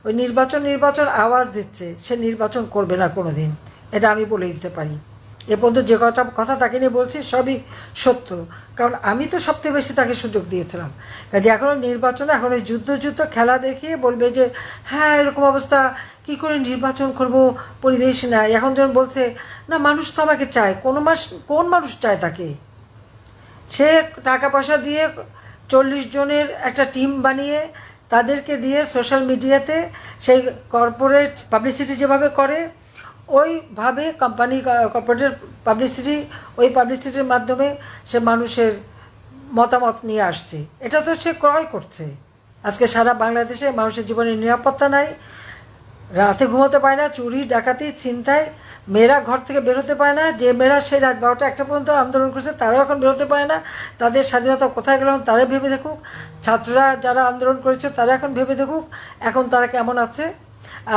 ওই নির্বাচন আওয়াজ দিচ্ছে, সে নির্বাচন করবে না কোনো দিন, এটা আমি বলে দিতে পারি। এ পর্যন্ত যে কথা তাকে নিয়ে বলছি সবই সত্য, কারণ আমি তো সবথেকে বেশি তাকে সুযোগ দিয়েছিলাম। কাজে এখনও নির্বাচনে এখন ওই যুদ্ধ খেলা দেখিয়ে বলবে যে হ্যাঁ এরকম অবস্থা, কি করে নির্বাচন করব, পরিবেশ নাই। এখন যখন বলছে না মানুষ তো আমাকে চায়, কোন মানুষ চায় তাকে? সে টাকা পয়সা দিয়ে 40 জনের একটা টিম বানিয়ে তাদেরকে দিয়ে সোশ্যাল মিডিয়াতে সেই কর্পোরেট পাবলিসিটি যেভাবে করে ওইভাবে কর্পোরেটের পাবলিসিটি, ওই পাবলিসিটির মাধ্যমে সে মানুষের মতামত নিয়ে আসছে। এটা তো সে ক্রয় করছে। আজকে সারা বাংলাদেশে মানুষের জীবনের নিরাপত্তা নাই, রাতে ঘুমোতে পারে না, চুরি ডাকাতি ছিনতাই, মেয়েরা ঘর থেকে বেরোতে পারে না। যে মেয়েরা সেই রাত 12টা 1টা পর্যন্ত আন্দোলন করছে তারাও এখন বেরোতে পারে না। তাদের স্বাধীনতা কোথায় গেল তারা ভেবে দেখুক। ছাত্ররা যারা আন্দোলন করেছে তারা এখন ভেবে দেখুক এখন তারা কেমন আছে।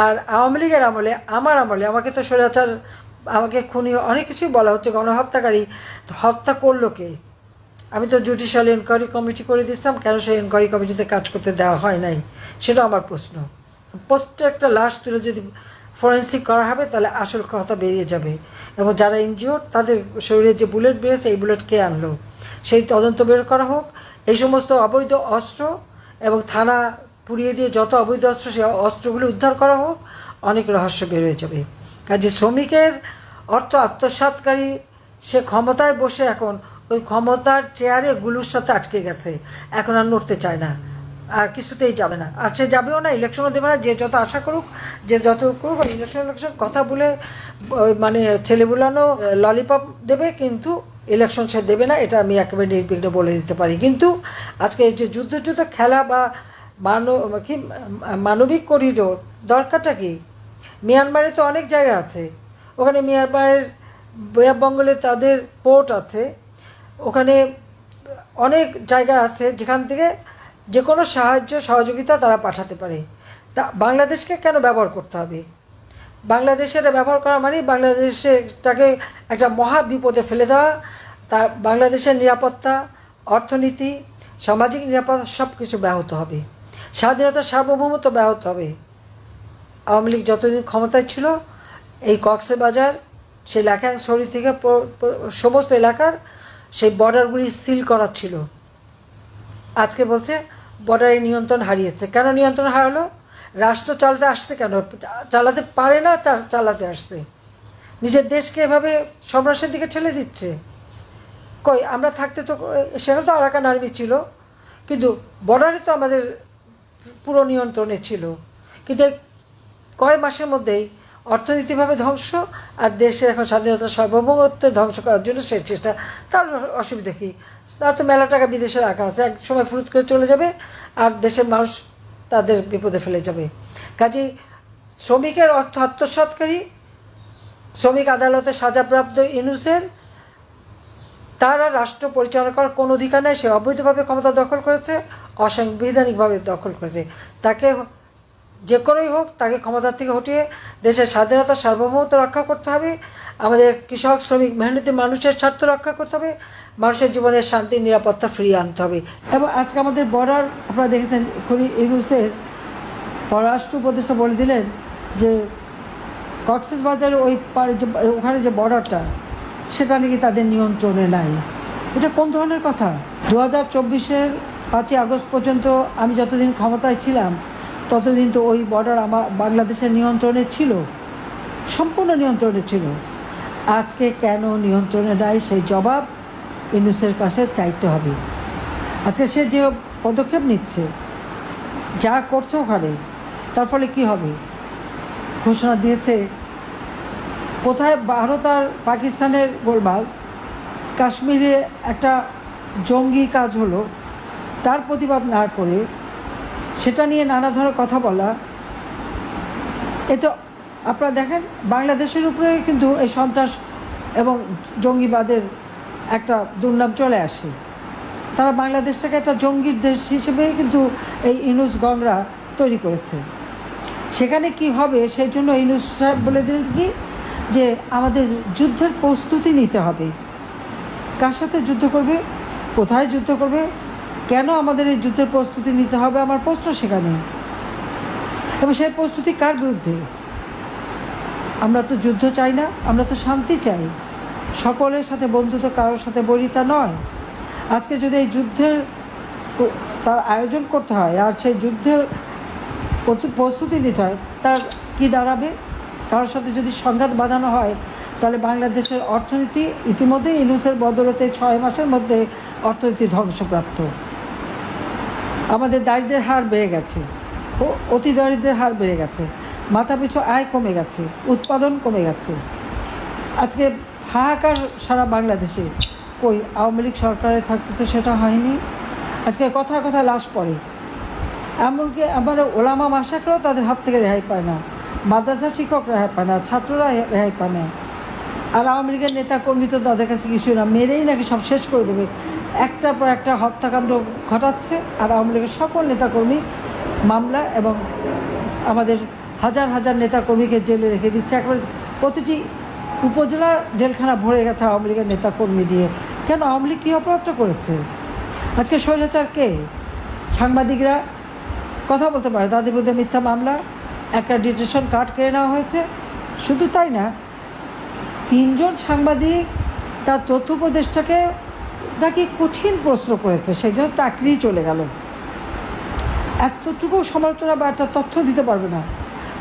আর আওয়ামী লীগের আমলে, আমার আমলে আমাকে তো স্বৈরাচার, আমাকে খুনি, অনেক কিছুই বলা হচ্ছে, গণহত্যাকারী। তো হত্যা করলো কে? আমি তো জুডিশিয়াল এনকোয়ারি কমিটি করে দিয়েছিলাম, কেন সেই এনকোয়ারি কমিটিতে কাজ করতে দেওয়া হয় নাই সেটা আমার প্রশ্ন। প্রত্যেকটা লাশ তুলে যদি ফরেন্সিক করা হবে তাহলে আসল কথা বেরিয়ে যাবে, এবং যারা ইনজিওর্ড তাদের শরীরে যে বুলেট বেরিয়েছে এই বুলেট কে আনলো সেই তদন্ত বের করা হোক। এই সমস্ত অবৈধ অস্ত্র এবং থানা পুড়িয়ে দিয়ে যত অবৈধ অস্ত্র সেই অস্ত্রগুলি উদ্ধার করা হোক, অনেক রহস্য বের হয়ে যাবে। কাজে শ্রমিকের অর্থ আত্মসাৎকারী সে ক্ষমতায় বসে এখন ওই ক্ষমতার চেয়ারে গুলুর সাথে আটকে গেছে, এখন আর নড়তে চায় না, আর কিছুতেই যাবে না, আর সে যাবেও না, ইলেকশনও দেবে না। যে যত আশা করুক, যে যত করুক, ইলেকশন কথা বলে মানে ছেলে বুলানো ললিপপ দেবে, কিন্তু ইলেকশন সে দেবে না, এটা আমি একেবারে নির্বিঘ্ন বলে দিতে পারি। কিন্তু আজকে এই যে যুদ্ধ খেলা বা মানবিক করিডোর দরকারটা কি? মিয়ানমারে তো অনেক জায়গা আছে, ওখানে মিয়ানমারের বেঙ্গলে তাদের পোর্ট আছে, ওখানে অনেক জায়গা আছে যেখান থেকে যে কোনো সাহায্য সহযোগিতা তারা পাঠাতে পারে। তা বাংলাদেশকে কেন ব্যবহার করতে হবে? বাংলাদেশের ব্যবহার করা মানে বাংলাদেশটাকে একটা মহা বিপদে ফেলে দেওয়া। তার বাংলাদেশের নিরাপত্তা, অর্থনীতি, সামাজিক নিরাপত্তা সব কিছু ব্যাহত হবে, স্বাধীনতা সার্বভৌমত্ব ব্যাহত হবে। আওয়ামী লীগ যতদিন ক্ষমতায় ছিল এই কক্সবাজার, সেই লাখাংছড়ি থেকে সমস্ত এলাকার সেই বর্ডারগুলি সিল করা ছিল। আজকে বলছে বর্ডারের নিয়ন্ত্রণ হারিয়েছে। কেন নিয়ন্ত্রণ হারালো? রাষ্ট্র চালাতে আসছে কেন? চালাতে পারে না, চালাতে আসছে। নিজের দেশকে এভাবে সন্ত্রাসের দিকে ঠেলে দিচ্ছে। কই আমরা থাকতে তো সেখানে তো আরাকান আর্মি ছিল, কিন্তু বর্ডারে তো আমাদের পুরো নিয়ন্ত্রণে ছিল। কিন্তু কয় মাসের মধ্যেই অর্থনীতিভাবে ধ্বংস, আর দেশের এখন স্বাধীনতা সার্বভৌমত্ব ধ্বংস করার জন্য সেই চেষ্টা। তার অসুবিধা কী? তার তো মেলা টাকা বিদেশে রাখা আছে, এক সময় ফুরুত করে চলে যাবে আর দেশের মানুষ তাদের বিপদে ফেলে যাবে। কাজেই শ্রমিকের অর্থ আত্মসাৎকারী, শ্রমিক আদালতে সাজাপ্রাপ্ত ইউনূসের, তারা রাষ্ট্র পরিচালনা করার কোনো অধিকার নেই। সে অবৈধভাবে ক্ষমতা দখল করেছে, অসাংবিধানিকভাবে দখল করেছে। তাকে যে করেই হোক তাকে ক্ষমতার থেকে হটিয়ে দেশের স্বাধীনতা সার্বভৌমত্ব রক্ষা করতে হবে, আমাদের কৃষক শ্রমিক মেহনতি মানুষের স্বার্থ রক্ষা করতে হবে, মানুষের জীবনের শান্তি নিরাপত্তা ফিরিয়ে আনতে হবে। এবং আজকে আমাদের বর্ডার আপনারা দেখেছেন, ইউনূসের পররাষ্ট্র উপদেষ্টা বলে দিলেন যে কক্সবাজারের ওখানে যে বর্ডারটা সেটা নাকি তাদের নিয়ন্ত্রণে নাই। এটা কোন ধরনের কথা? 2024-এর 5ই আগস্ট পর্যন্ত আমি যতদিন ক্ষমতায় ছিলাম ততদিন তো ওই বর্ডার আমার বাংলাদেশের নিয়ন্ত্রণে ছিল, সম্পূর্ণ নিয়ন্ত্রণে ছিল। আজকে কেন নিয়ন্ত্রণে নাই সেই জবাব ইউনূসের কাছে চাইতে হবে। আজকে সে যে পদক্ষেপ নিচ্ছে, যা করছে ওখানে, তার ফলে কী হবে? ঘোষণা দিয়েছে কোথায় ভারত আর পাকিস্তানের গোলমাল, কাশ্মীরে একটা জঙ্গি কাজ হলো, তার প্রতিবাদ না করে সেটা নিয়ে নানা ধরনের কথা বলা। এ তো আপনারা দেখেন বাংলাদেশের উপরে কিন্তু এই সন্ত্রাস এবং জঙ্গিবাদের একটা দুর্নাম চলে আসে। তারা বাংলাদেশটাকে একটা জঙ্গির দেশ হিসেবে কিন্তু এই ইউনূস গংরা তৈরি করেছে। সেখানে কি হবে সেই জন্য ইউনূস সাহেব বলে দিলেন কি যে আমাদের যুদ্ধের প্রস্তুতি নিতে হবে। কার সাথে যুদ্ধ করবে, কোথায় যুদ্ধ করবে, কেন আমাদের এই যুদ্ধের প্রস্তুতি নিতে হবে, আমার প্রশ্ন সেখানে। এবং সেই প্রস্তুতি কার বিরুদ্ধে? আমরা তো যুদ্ধ চাই না, আমরা তো শান্তি চাই। সকলের সাথে বন্ধুত্ব, কারোর সাথে বৈরিতা নয়। আজকে যদি এই যুদ্ধের তার আয়োজন করতে হয় আর সেই যুদ্ধের প্রস্তুতি নিতে হয়, তার কি দাঁড়াবে? কারোর সাথে যদি সংঘাত বাঁধানো হয়, তাহলে বাংলাদেশের অর্থনীতি ইতিমধ্যেই ইউনূসের বদৌলতে 6 মাসের মধ্যে অর্থনীতি ধ্বংসপ্রাপ্ত। আমাদের দারিদ্র্যের হার বেড়ে গেছে, অতি দারিদ্র্যের হার বেড়ে গেছে, মাথাপিছু আয় কমে গেছে, উৎপাদন কমে গেছে। আজকে হাহাকার সারা বাংলাদেশে। কই আওয়ামী লীগ সরকারে থাকতে তো সেটা হয়নি। আজকে কথায় কথায় লাশ পড়ে, এমনকি আমার ওলামা মাসাকরাও তাদের হাত থেকে রেহাই পায় না, মাদ্রাসা শিক্ষক রেহাই পায় না, ছাত্ররা রেহাই পায় না। আর আওয়ামী লীগের নেতাকর্মী তো তাদের কাছে কিছুই না, মেরেই নাকি সব শেষ করে দেবে। একটার পর একটা হত্যাকাণ্ড ঘটাচ্ছে, আর আওয়ামী লীগের সকল নেতাকর্মী মামলা এবং আমাদের হাজার হাজার নেতাকর্মীকে জেলে রেখে দিচ্ছে। একবারে প্রতিটি উপজেলা জেলখানা ভরে গেছে আওয়ামী লীগের নেতাকর্মী দিয়ে। কেন? আওয়ামী লীগ কী অপরাধটা করেছে? আজকে স্বৈরাচার কে? সাংবাদিকরা কথা বলতে পারে, তাদের বিরুদ্ধে মিথ্যা মামলা, একটা ডিটেনশন কার্ড কেড়ে নেওয়া হয়েছে। শুধু তাই না, 3 জন সাংবাদিক তার তথ্য উপদেষ্টাকে নাকি কঠিন প্রশ্ন করেছে, সেই জন্য চাকরি চলে গেল। এতটুকু সমালোচনা বা একটা তথ্য দিতে পারবে না।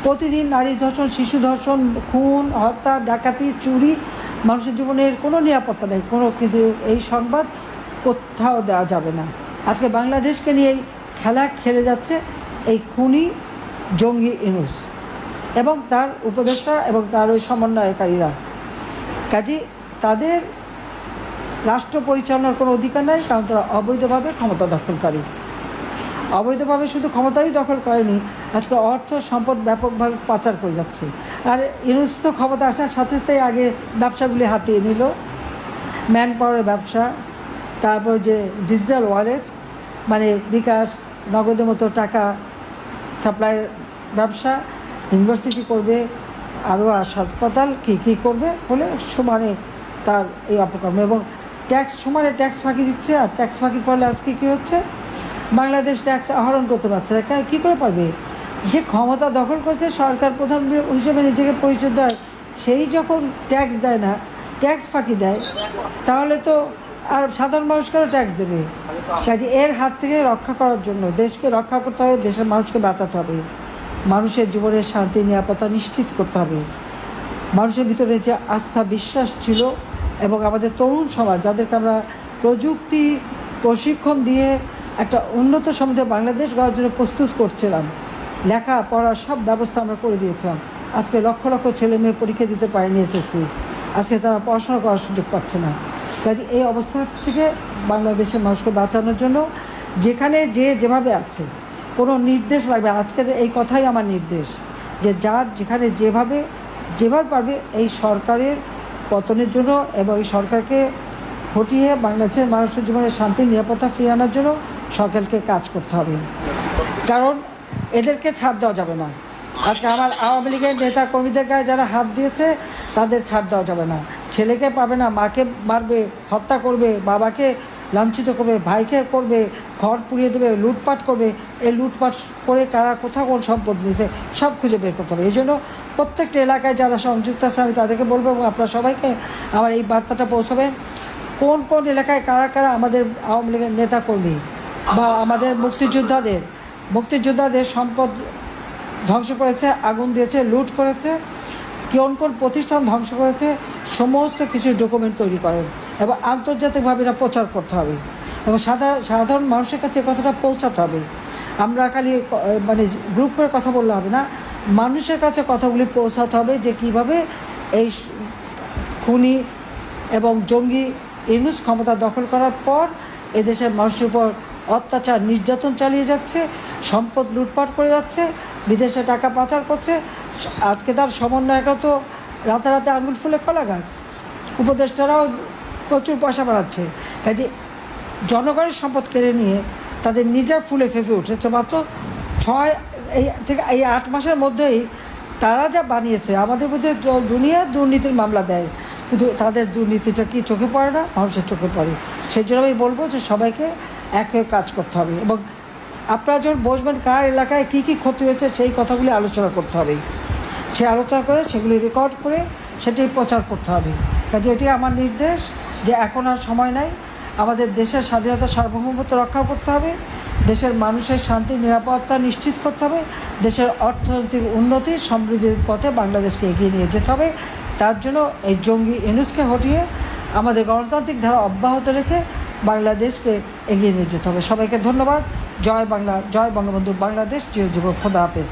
প্রতিদিন নারী ধর্ষণ, শিশু ধর্ষণ, খুন, হত্যা, ডাকাতি, চুরি, মানুষের জীবনের কোনো নিরাপত্তা নেই, কোনো। কিন্তু এই সংবাদ কোথাও দেওয়া যাবে না। আজকে বাংলাদেশকে নিয়ে এই খেলা খেলে যাচ্ছে এই খুনি জঙ্গি ইউনূস এবং তার উপদেষ্টা এবং তার ওই সমন্বয়কারীরা। কাজে তাদের রাষ্ট্র পরিচালনার কোনো অধিকার নাই, কারণ তারা অবৈধভাবে ক্ষমতা দখলকারী। অবৈধভাবে শুধু ক্ষমতাই দখল করেনি, আজকে অর্থ সম্পদ ব্যাপকভাবে পাচার করে যাচ্ছে। আর ইউনূস তো ক্ষমতা আসার সাথে সাথে আগে ব্যবসাগুলি হাতিয়ে নিল, ম্যান পাওয়ারের ব্যবসা, তারপর যে ডিজিটাল ওয়ালেট মানে বিকাশ, নগদের মতো টাকা সাপ্লাইয়ের ব্যবসা, ইউনিভার্সিটি করবে, আরও হাসপাতাল কী কী করবে বলে সমানে তার এই অপকর্ম। এবং ট্যাক্স সমানে ট্যাক্স ফাঁকি দিচ্ছে। আর ট্যাক্স ফাঁকি করলে আজকে কী হচ্ছে? বাংলাদেশ ট্যাক্স আহরণ করতে পারছে না। কী করে পারবে? যে ক্ষমতা দখল করেছে, সরকার প্রধান হিসেবে নিজেকে পরিচয় দেয়, সেই যখন ট্যাক্স দেয় না, ট্যাক্স ফাঁকি দেয়, তাহলে তো আর সাধারণ মানুষকেও ট্যাক্স দেবে। কাজে এর হাত থেকে রক্ষা করার জন্য দেশকে রক্ষা করতে হবে, দেশের মানুষকে বাঁচাতে হবে, মানুষের জীবনের শান্তি নিরাপত্তা নিশ্চিত করতে হবে। মানুষের ভিতরে যে আস্থা বিশ্বাস ছিল এবং আমাদের তরুণ সমাজ, যাদেরকে আমরা প্রযুক্তি প্রশিক্ষণ দিয়ে একটা উন্নত সমাজে বাংলাদেশ গড়ার জন্য প্রস্তুত করছিলাম, লেখা পড়া সব ব্যবস্থা আমরা করে দিয়েছিলাম। আজকে লক্ষ লক্ষ ছেলে মেয়ে পরীক্ষা দিতে পারেনি এসএসসি, আজকে তারা পড়াশোনা করার সুযোগ পাচ্ছে না। কাজে এই অবস্থা থেকে বাংলাদেশের মানুষকে বাঁচানোর জন্য যেখানে যে যেভাবে আছে, কোনো নির্দেশ লাগবে। আজকের এই কথাই আমার নির্দেশ, যে যার যেখানে যেভাবে পারবে এই সরকারের পতনের জন্য এবং এই সরকারকে হটিয়ে বাংলাদেশের মানুষের জীবনের শান্তি নিরাপত্তা ফিরিয়ে আনার জন্য সকলকে কাজ করতে হবে। কারণ এদেরকে ছাড় দেওয়া যাবে না। আজকে আমার আওয়ামী লীগের নেতা কর্মীদের গায়ে যারা হাত দিয়েছে তাদের ছাড় দেওয়া যাবে না। ছেলেকে পাবে না, মাকে মারবে, হত্যা করবে, বাবাকে লাঞ্ছিত করবে, ভাইকে করবে, ঘর পুড়িয়ে দেবে, লুটপাট করবে। এই লুটপাট করে কারা কোথাও কোন সম্পদ নিয়েছে সব খুঁজে বের করতে হবে। এই জন্য প্রত্যেকটা এলাকায় যারা সংযুক্ত আছে আমি তাদেরকে বলবো, এবং আপনারা সবাইকে আমার এই বার্তাটা পৌঁছাবেন, কোন কোন এলাকায় কারা কারা আমাদের আওয়ামী লীগের নেতাকর্মী বা আমাদের মুক্তিযোদ্ধাদের সম্পদ ধ্বংস করেছে, আগুন দিয়েছে, লুট করেছে, কোন কোন প্রতিষ্ঠান ধ্বংস করেছে, সমস্ত কিছু ডকুমেন্ট তৈরি করেন এবং আন্তর্জাতিকভাবে এটা প্রচার করতে হবে এবং সাধারণ মানুষের কাছে কথাটা পৌঁছাতে হবে। আমরা খালি মানে গ্রুপ করে কথা বললে হবে না, মানুষের কাছে কথাগুলি পৌঁছাতে হবে যে কীভাবে এই খুনি এবং জঙ্গি ইউনূস ক্ষমতা দখল করার পর এদেশের মানুষের উপর অত্যাচার নির্যাতন চালিয়ে যাচ্ছে, সম্পদ লুটপাট করে যাচ্ছে, বিদেশে টাকা পাচার করছে। আজকে তার সমন্বয়টা তো রাতারাতি আঙুল ফুলে কলা গাছ, উপদেষ্টারাও প্রচুর পয়সা বাড়াচ্ছে। কাজে জনগণের সম্পদ কেড়ে নিয়ে তাদের নিজের ফুলে ফেঁপে উঠেছে। মাত্র 8 মাসের মধ্যেই তারা যা বানিয়েছে, আমাদের মধ্যে দুনিয়ার দুর্নীতির মামলা দেয়, কিন্তু তাদের দুর্নীতিটা কি চোখে পড়ে না? মানুষের চোখে পড়ে। সেই জন্য আমি বলবো যে সবাইকে এক হয়ে কাজ করতে হবে এবং আপনারা যখন বসবেন কার এলাকায় কী কী ক্ষতি হয়েছে সেই কথাগুলি আলোচনা করতে হবে, সে আলোচনা করে সেগুলি রেকর্ড করে সেটি প্রচার করতে হবে। কাজে এটি আমার নির্দেশ যে এখন আর সময় নাই, আমাদের দেশের স্বাধীনতা সার্বভৌমত্ব রক্ষা করতে হবে, দেশের মানুষের শান্তি নিরাপত্তা নিশ্চিত করতে হবে, দেশের অর্থনৈতিক উন্নতি সমৃদ্ধির পথে বাংলাদেশকে এগিয়ে নিয়ে যেতে হবে। তার জন্য এই জঙ্গি ইউনূসকে হটিয়ে আমাদের গণতান্ত্রিক ধারা অব্যাহত রেখে বাংলাদেশকে এগিয়ে নিয়ে যেতে হবে। সবাইকে ধন্যবাদ। জয় বাংলা, জয় বঙ্গবন্ধু, বাংলাদেশ, জয় যুবক, খোদা হাফেজ।